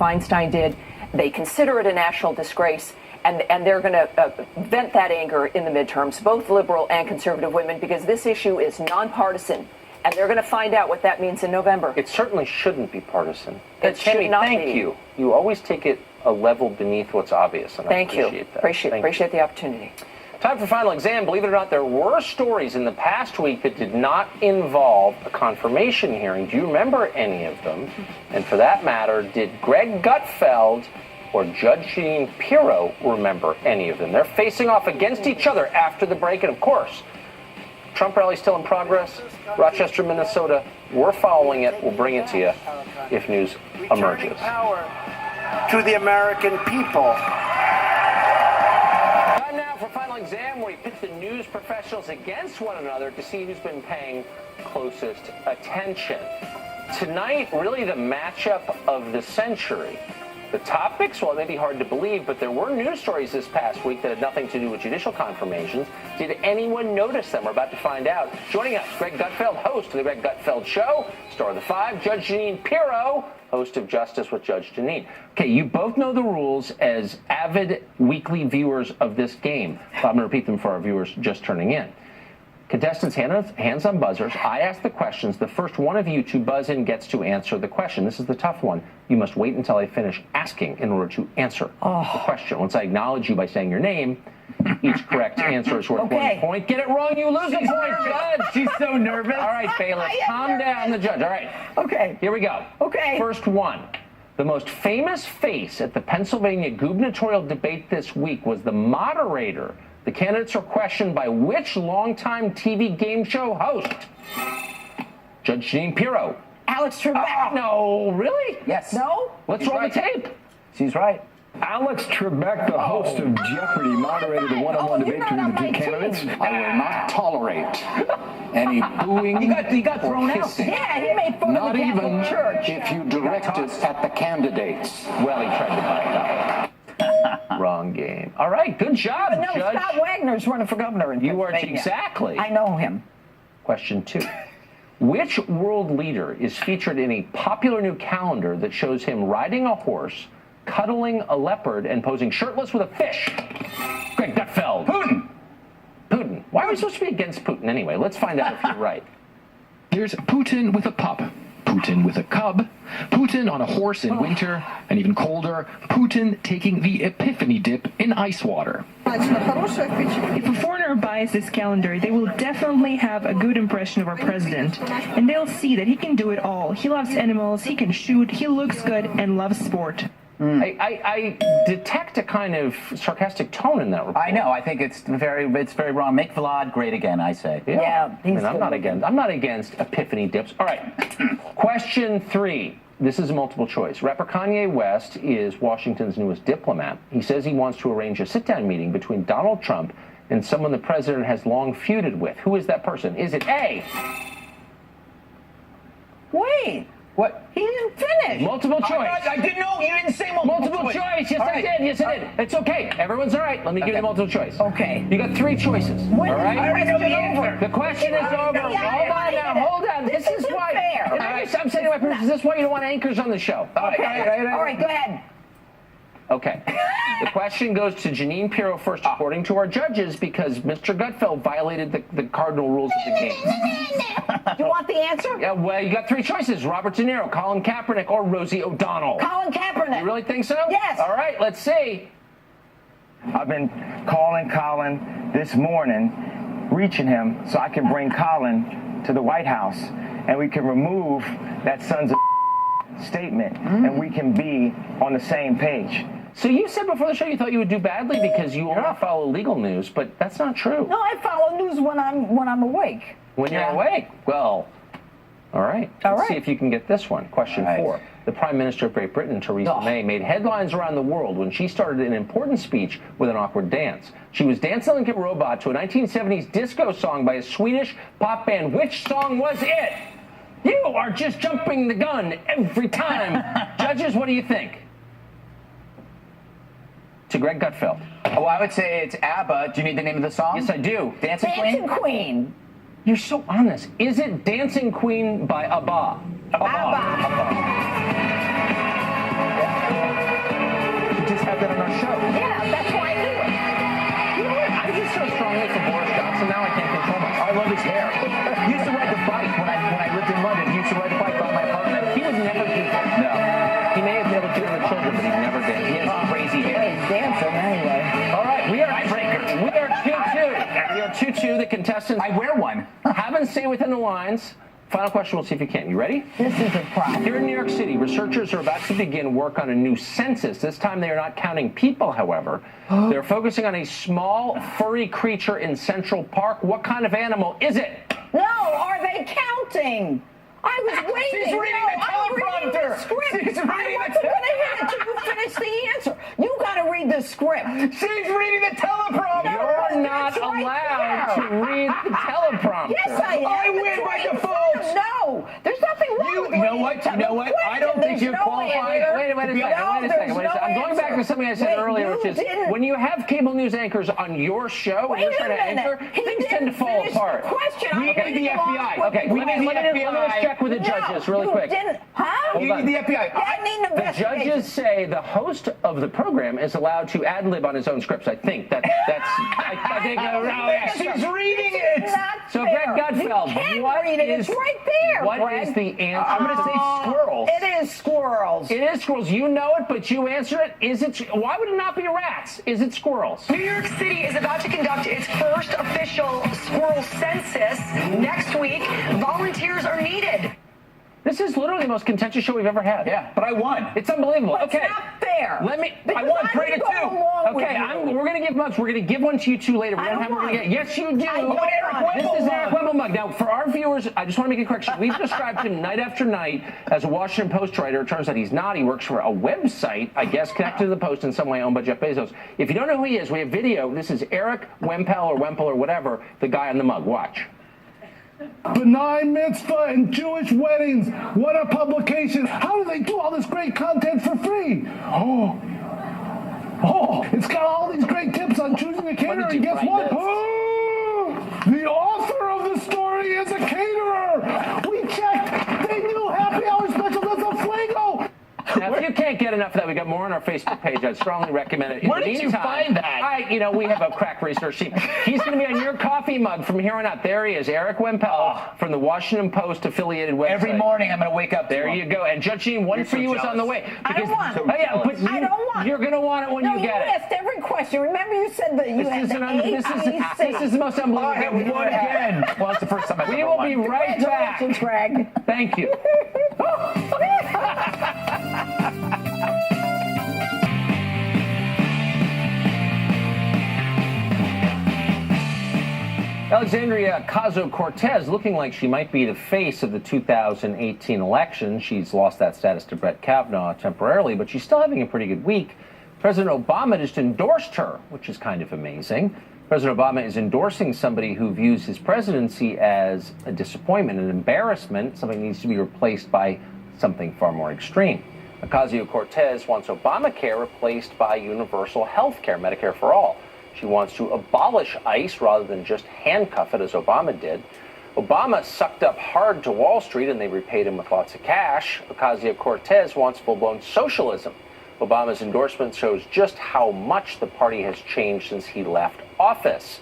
Feinstein did. They consider it a national disgrace, and they're going to vent that anger in the midterms, both liberal and conservative women, because this issue is nonpartisan, and they're going to find out what that means in November. It certainly shouldn't be partisan. It should not be. Thank you. You always take it a level beneath what's obvious, and Thank I appreciate you. that. Appreciate the opportunity. Time for final exam. Believe it or not, there were stories in the past week that did not involve a confirmation hearing. Do you remember any of them? And for that matter, did Greg Gutfeld or Judge Jeanine Pirro remember any of them? They're facing off against each other after the break. And of course, Trump rally still in progress. Rochester, Minnesota. We're following it. We'll bring it to you if news emerges. Power to the American people. Time now for final exam, where we pit the news professionals against one another to see who's been paying closest attention. Tonight, really the matchup of the century. The topics, well, it may be hard to believe, but there were news stories this past week that had nothing to do with judicial confirmations. Did anyone notice them? We're about to find out. Joining us, Greg Gutfeld, host of The Greg Gutfeld Show, star of The Five, Judge Jeanine Pirro, host of Justice with Judge Jeanine. Okay, you both know the rules as avid weekly viewers of this game. So I'm going to repeat them for our viewers just turning in. Contestants, hands on buzzers. I ask the questions. The first one of you to buzz in gets to answer the question. This is the tough one. You must wait until I finish asking in order to answer the question. Once I acknowledge you by saying your name, each correct answer is worth 1 point. Get it wrong, you lose a point, Judge. She's so nervous. All right, Bailiff, calm down, the judge. All right. Okay. Here we go. Okay. First one. The most famous face at the Pennsylvania gubernatorial debate this week was the moderator. The candidates are questioned by which longtime TV game show host? Judge Jeanine Pirro. Alex Trebek. No, really? Yes. No? Let's roll the tape. She's right. Alex Trebek, the host of Jeopardy, moderated the one-on-one debate between the two candidates. I will not tolerate any booing He got thrown or out. hissing. Yeah, he made fun Not of the Catholic even Church. if you direct it at the candidates. Well, he tried to back out. Wrong game. All right, good job, But no, Judge. Scott Wagner's running for governor in You are Pennsylvania. exactly. I know him. Question 2. Which world leader is featured in a popular new calendar that shows him riding a horse, cuddling a leopard, and posing shirtless with a fish? Greg Gutfeld. Putin. Why are we supposed to be against Putin anyway? Let's find out if you're right. There's Putin with a pup, Putin with a cub, Putin on a horse in winter, and even colder, Putin taking the epiphany dip in ice water. If a foreigner buys this calendar, they will definitely have a good impression of our president. And they'll see that he can do it all. He loves animals, he can shoot, he looks good, and loves sport. I detect a kind of sarcastic tone in that report. I know. I think it's very wrong. Make Vlad great again, I say. Yeah, I mean, I'm not against epiphany dips. All right. Question 3. This is a multiple choice. Rapper Kanye West is Washington's newest diplomat. He says he wants to arrange a sit-down meeting between Donald Trump and someone the president has long feuded with. Who is that person? Is it A? Wait. What? He didn't finish. Multiple choice. I didn't know. You didn't say multiple choice. Yes, I did. Yes, I did. It's okay. Everyone's all right. Let me give you multiple choice. Okay. You got 3 choices. When all right. I already know the answer. The question is over. Hold on now. Hold on. This is why. Fair. All right. I'm saying to my parents, is this why you don't want anchors on the show? Okay. All right, go ahead. Okay. The question goes to Jeanine Pirro first, according to our judges, because Mr. Gutfeld violated the cardinal rules of the game. Do you want the answer? Yeah, well, you got 3 choices. Robert De Niro, Colin Kaepernick, or Rosie O'Donnell. Colin Kaepernick. You really think so? Yes. All right, let's see. I've been calling Colin this morning, reaching him so I can bring Colin to the White House and we can remove that sons of statement and we can be on the same page. So you said before the show you thought you would do badly because you only follow legal news, but that's not true. No, I follow news when I'm awake. When you're awake. Well, all right. Let's see if you can get this one. Question 4. The Prime Minister of Great Britain, Theresa May, made headlines around the world when she started an important speech with an awkward dance. She was dancing like a robot to a 1970s disco song by a Swedish pop band. Which song was it? You are just jumping the gun every time. Judges, what do you think? To Greg Gutfeld. Oh, I would say it's ABBA. Do you need the name of the song? Yes, I do. Dancing Queen. You're so honest. Is it Dancing Queen by ABBA? ABBA. about that on our show. Yeah, that's why I knew it. You know what? I just so strongly for Boris Johnson now I can't control myself. I love his hair. He used to ride the bike when I lived in London. He used to ride the bike by my apartment. He would never do that. No. He may have been able to do it with children, but he never did. He has crazy hair. He's dancing anyway. All right, we are 2-2. We are 2-2. The contestants I wear one. haven't stayed within the lines. Final question, we'll see if you can. You ready? This is a problem. Here in New York City, researchers are about to begin work on a new census. This time they are not counting people, however. They're focusing on a small, furry creature in Central Park. What kind of animal is it? No, are they counting? I was waiting. She's reading the I'm reading the teleprompter. script. She's reading I wasn't going to hit it until you finish the answer. You got to read the script. She's reading the teleprompter. You're not it's right allowed there. to read the teleprompter. Yes, I am. I win It's by right in default. front of- No, there's nothing wrong with You know reading what? the You know what? I don't think There's you're no qualified. answer. Wait a second. No, there's no I'm going back to answer. something I said Wait, earlier, you which is didn't- when you have cable news anchors on your show and Wait you're a trying to minute. anchor, He things didn't tend to fall finish the apart. question. I'm We need reading the along FBI. with Okay, you. let me check with the judges really you quick. Didn't, huh? You Hold on. need the FBI. I need an The investigation. judges say the host of the program is allowed to ad lib on his own scripts. I think I think. She's reading it. It's not So, fair. Greg Gutfeld, You can't what read it. is- It's right there, What Greg. is the answer? I'm going to say squirrels. It is squirrels. It is squirrels. You know it, but you answer it. Is it? Why would it not be rats? Is it squirrels? New York City is about to conduct its first official squirrel census next week. Volunteers are needed. This is literally the most contentious show we've ever had. Yeah, but I won. It's unbelievable. But it's Okay. not fair. Let me. Because I want I Brady didn't go too. along with Okay, you. we're gonna give mugs. We're gonna give one to you two later. We I don't don't have. We're gonna want get. Yes, you do. I want Eric This Wemble is Eric mug. Wemble mug. Now, for our viewers, I just want to make a correction. We've described him night after night as a Washington Post writer. It turns out he's not. He works for a website, I guess, connected to the Post in some way, owned by Jeff Bezos. If you don't know who he is, we have video. This is Eric Wemple or whatever, the guy on the mug. Watch. Benign mitzvah and Jewish weddings. What a publication. How do they do all this great content for free? Oh, it's got all these great tips on choosing a caterer. And guess what? Oh, the author of the story is a caterer. We checked. They knew happy hour special. That's a Fuego. Now, if you can't get enough of that, we got more on our Facebook page. I'd strongly recommend it. In Where the did you meantime, find that? we have a crack research team. He's going to be on your coffee mug from here on out. There he is, Eric Wemple from the Washington Post affiliated website. Every morning I'm going to wake up. There you go. And Judge Jean, one You're for so you is on the jealous. way. I don't want it. Oh, yeah, but I don't want it. you're going to want it when No, you get it. asked every question. Remember you said that you had the This is the most unbelievable I have thing we've won ever had. again. Well, it's the first time I've We ever will won. be right back. Congratulations, Greg. Thank you. Alexandria Ocasio-Cortez looking like she might be the face of the 2018 election. She's lost that status to Brett Kavanaugh temporarily, but she's still having a pretty good week. President Obama just endorsed her, which is kind of amazing. President Obama is endorsing somebody who views his presidency as a disappointment, an embarrassment, something that needs to be replaced by something far more extreme. Ocasio-Cortez wants Obamacare replaced by universal health care, Medicare for all. She wants to abolish ICE rather than just handcuff it as Obama did. Obama sucked up hard to Wall Street and they repaid him with lots of cash. Ocasio-Cortez wants full-blown socialism. Obama's endorsement shows just how much the party has changed since he left office.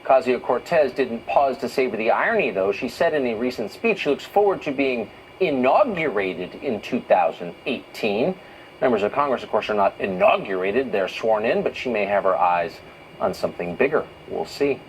Ocasio-Cortez didn't pause to savor the irony, though. She said in a recent speech she looks forward to being inaugurated in 2018. Members of Congress, of course, are not inaugurated. They're sworn in, but she may have her eyes on something bigger. We'll see.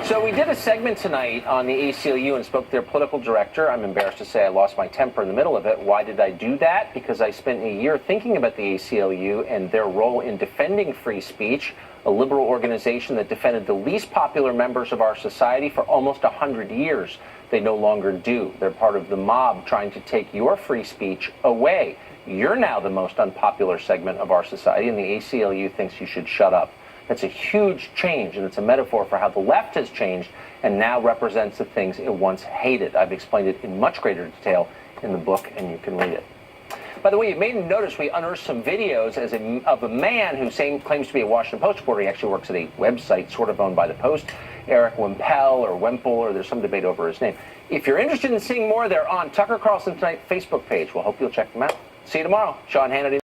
So we did a segment tonight on the ACLU and spoke to their political director. I'm embarrassed to say I lost my temper in the middle of it. Why did I do that? Because I spent a year thinking about the ACLU and their role in defending free speech, a liberal organization that defended the least popular members of our society for almost 100 years. They no longer do. They're part of the mob trying to take your free speech away. You're now the most unpopular segment of our society, and the ACLU thinks you should shut up. That's a huge change, and it's a metaphor for how the left has changed and now represents the things it once hated. I've explained it in much greater detail in the book, and you can read it. By the way, you may notice we unearthed some videos of a man who claims to be a Washington Post reporter. He actually works at a website sort of owned by the Post. Eric Wempel or Wemple, or there's some debate over his name. If you're interested in seeing more, they're on Tucker Carlson Tonight Facebook page. We'll hope you'll check them out. See you tomorrow. Sean Hannity.